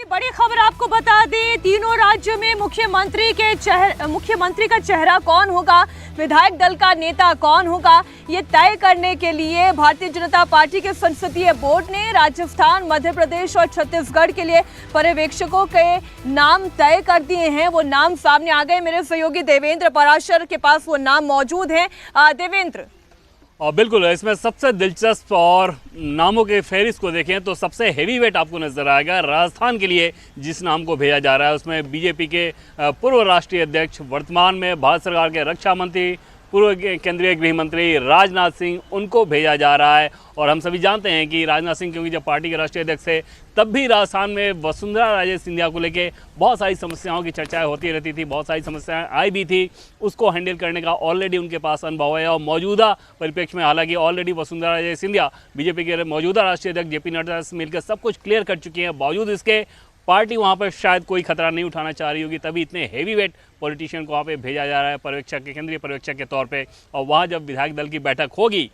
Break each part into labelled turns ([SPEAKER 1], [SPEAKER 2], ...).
[SPEAKER 1] बड़ी खबर आपको बता दें, तीनों राज्यों में मुख्यमंत्री का चेहरा कौन होगा, विधायक दल का नेता कौन होगा, ये तय करने के लिए भारतीय जनता पार्टी के संसदीय बोर्ड ने राजस्थान, मध्य प्रदेश और छत्तीसगढ़ के लिए पर्यवेक्षकों के नाम तय कर दिए हैं। वो नाम सामने आ गए। मेरे सहयोगी देवेंद्र पराशर के पास वो नाम मौजूद हैं। देवेंद्र,
[SPEAKER 2] और बिल्कुल इसमें सबसे दिलचस्प और नामों के फहरिस्त को देखें तो सबसे हेवी वेट आपको नजर आएगा। राजस्थान के लिए जिस नाम को भेजा जा रहा है उसमें बीजेपी के पूर्व राष्ट्रीय अध्यक्ष, वर्तमान में भारत सरकार के रक्षा मंत्री, पूर्व केंद्रीय गृह मंत्री राजनाथ सिंह, उनको भेजा जा रहा है। और हम सभी जानते हैं कि राजनाथ सिंह क्योंकि जब पार्टी के राष्ट्रीय अध्यक्ष थे तब भी राजस्थान में वसुंधरा राजे सिंधिया को लेके बहुत सारी समस्याओं की चर्चाएं होती रहती थी, बहुत सारी समस्याएं आई भी थी। उसको हैंडल करने का ऑलरेडी उनके पास अनुभव है और मौजूदा परिप्रेक्ष्य में हालांकि ऑलरेडी वसुंधरा राजे सिंधिया बीजेपी के मौजूदा राष्ट्रीय अध्यक्ष जेपी नड्डा से मिलकर सब कुछ क्लियर कर चुकी हैं। बावजूद इसके पार्टी वहाँ पर शायद कोई खतरा नहीं उठाना चाह रही होगी, तभी इतने हेवी वेट पॉलिटिशियन को वहाँ पे भेजा जा रहा है पर्यवेक्षक के, केंद्रीय पर्यवेक्षक के तौर पे। और वहाँ जब विधायक दल की बैठक होगी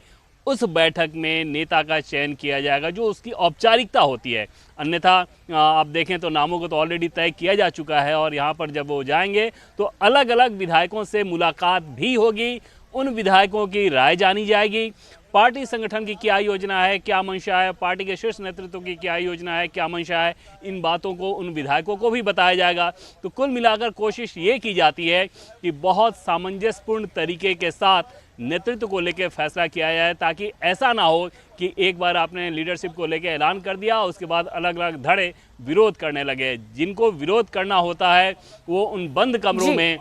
[SPEAKER 2] उस बैठक में नेता का चयन किया जाएगा, जो उसकी औपचारिकता होती है। अन्यथा आप देखें तो नामों को तो ऑलरेडी तय किया जा चुका है और यहाँ पर जब वो जाएंगे तो अलग अलग विधायकों से मुलाकात भी होगी, उन विधायकों की राय जानी जाएगी। पार्टी संगठन की क्या योजना है, क्या मंशा है, पार्टी के शीर्ष नेतृत्व की क्या योजना है, क्या मंशा है, इन बातों को उन विधायकों को भी बताया जाएगा। तो कुल मिलाकर कोशिश ये की जाती है कि बहुत सामंजस्यपूर्ण तरीके के साथ नेतृत्व को लेकर फैसला किया जाए, ताकि ऐसा ना हो कि एक बार आपने लीडरशिप को लेकर ऐलान कर दिया, उसके बाद अलग अलग धड़े विरोध करने लगे। जिनको विरोध करना होता है वो उन बंद कमरों में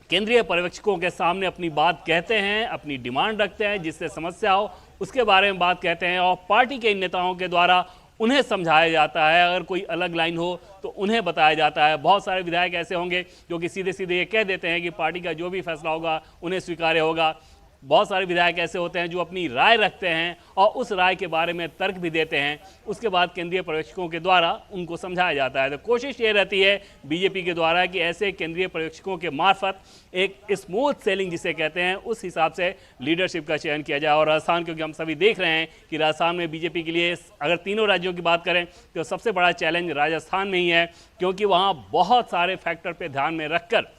[SPEAKER 2] केंद्रीय पर्यवेक्षकों के सामने अपनी बात कहते हैं, अपनी डिमांड रखते हैं, जिससे समस्या हो उसके बारे में बात कहते हैं और पार्टी के इन नेताओं के द्वारा उन्हें समझाया जाता है। अगर कोई अलग लाइन हो तो उन्हें बताया जाता है। बहुत सारे विधायक ऐसे होंगे जो कि सीधे सीधे ये कह देते हैं कि पार्टी का जो भी फैसला होगा उन्हें स्वीकार्य होगा। बहुत सारे विधायक ऐसे होते हैं जो अपनी राय रखते हैं और उस राय के बारे में तर्क भी देते हैं, उसके बाद केंद्रीय पर्यवेक्षकों के द्वारा उनको समझाया जाता है। तो कोशिश ये रहती है बीजेपी के द्वारा कि ऐसे केंद्रीय पर्यवेक्षकों के मार्फत एक स्मूथ सेलिंग जिसे कहते हैं उस हिसाब से लीडरशिप का चयन किया जाए। और राजस्थान, क्योंकि हम सभी देख रहे हैं कि राजस्थान में बीजेपी के लिए अगर तीनों राज्यों की बात करें तो सबसे बड़ा चैलेंज राजस्थान में ही है, क्योंकि वहाँ बहुत सारे फैक्टर पर ध्यान में रखकर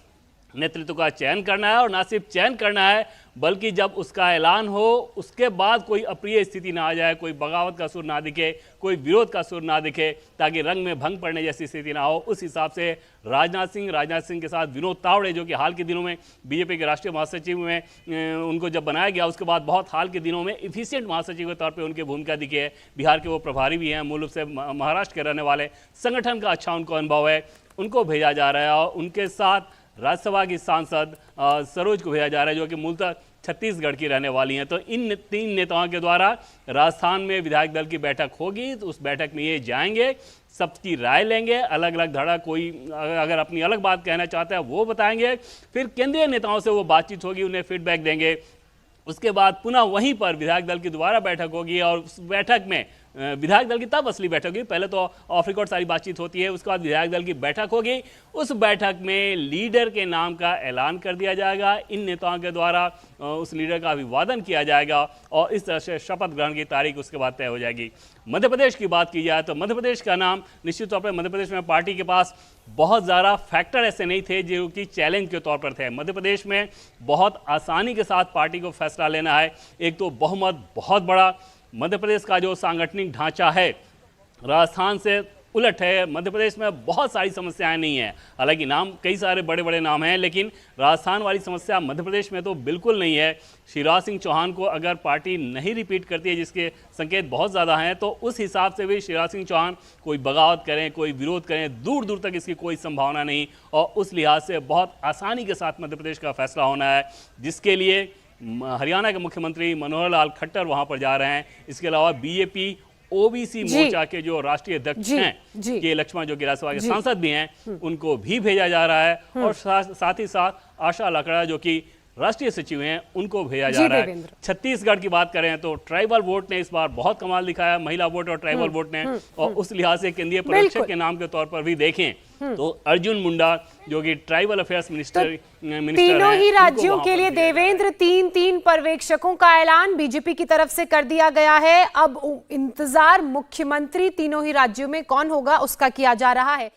[SPEAKER 2] नेतृत्व का चयन करना है। और ना सिर्फ चयन करना है बल्कि जब उसका ऐलान हो उसके बाद कोई अप्रिय स्थिति ना आ जाए, कोई बगावत का सुर ना दिखे, कोई विरोध का सुर ना दिखे, ताकि रंग में भंग पड़ने जैसी स्थिति ना हो। उस हिसाब से राजनाथ सिंह के साथ विनोद तावड़े, जो कि हाल के दिनों में बीजेपी के राष्ट्रीय महासचिव में उनको जब बनाया गया उसके बाद बहुत हाल के दिनों में इफिशिएंट महासचिव के तौर पर उनकी भूमिका दिखी है। बिहार के वो प्रभारी भी हैं, मूल रूप से महाराष्ट्र के रहने वाले, संगठन का अच्छा उनको अनुभव है, उनको भेजा जा रहा है। और उनके साथ राज्यसभा की सांसद सरोज को भेजा जा रहा है, जो कि मूलतः छत्तीसगढ़ की रहने वाली हैं। तो इन तीन नेताओं के द्वारा राजस्थान में विधायक दल की बैठक होगी, तो उस बैठक में ये जाएंगे, सबकी राय लेंगे, अलग अलग धड़ा, कोई अगर अपनी अलग बात कहना चाहता है वो बताएंगे, फिर केंद्रीय नेताओं से वो बातचीत होगी, उन्हें फीडबैक देंगे। उसके बाद पुनः वहीं पर विधायक दल की दोबारा बैठक होगी और उस बैठक में विधायक दल की तब असली बैठक होगी, पहले तो ऑफ रिकॉर्ड सारी बातचीत होती है, उसके बाद विधायक दल की बैठक होगी। उस बैठक में लीडर के नाम का ऐलान कर दिया जाएगा, इन नेताओं के द्वारा उस लीडर का अभिवादन किया जाएगा और इस तरह से शपथ ग्रहण की तारीख उसके बाद तय हो जाएगी। मध्य प्रदेश की बात की जाए तो मध्य प्रदेश का नाम निश्चित तौर पर मध्य प्रदेश में पार्टी के पास बहुत ज़्यादा फैक्टर ऐसे नहीं थे जो कि चैलेंज के तौर पर थे। मध्य प्रदेश में बहुत आसानी के साथ पार्टी को फैसला लेना है। एक तो बहुमत बहुत बड़ा, मध्य प्रदेश का जो सांगठनिक ढांचा है राजस्थान से उलट है। मध्य प्रदेश में बहुत सारी समस्याएं नहीं हैं, हालांकि नाम कई सारे बड़े बड़े नाम हैं, लेकिन राजस्थान वाली समस्या मध्य प्रदेश में तो बिल्कुल नहीं है। शिवराज सिंह चौहान को अगर पार्टी नहीं रिपीट करती है, जिसके संकेत बहुत ज़्यादा हैं, तो उस हिसाब से भी शिवराज सिंह चौहान कोई बगावत करें, कोई विरोध करें, दूर दूर तक इसकी कोई संभावना नहीं। और उस लिहाज से बहुत आसानी के साथ मध्य प्रदेश का फैसला होना है, जिसके लिए हरियाणा के मुख्यमंत्री मनोहर लाल खट्टर वहाँ पर जा रहे हैं। इसके अलावा बीजेपी ओबीसी मोर्चा के जो राष्ट्रीय अध्यक्ष हैं के लक्ष्मण, जो कि राज्यसभा के सांसद भी हैं, उनको भी भेजा जा रहा है। और साथ ही साथ आशा लकड़ा, जो कि राष्ट्रीय सचिव हैं, उनको भेजा जा रहा है। छत्तीसगढ़ की बात करें तो ट्राइबल वोट ने इस बार बहुत कमाल दिखाया, महिला वोट और ट्राइबल वोट ने, और उस लिहाज से केंद्रीय पर्यवेक्षक के नाम के तौर पर भी देखें तो अर्जुन मुंडा जो कि ट्राइबल अफेयर्स मिनिस्टर
[SPEAKER 3] तीनों ही राज्यों के लिए देवेंद्र 3 पर्यवेक्षकों का ऐलान बीजेपी की तरफ से कर दिया गया है। अब इंतजार मुख्यमंत्री तीनों ही राज्यों में कौन होगा उसका किया जा रहा है।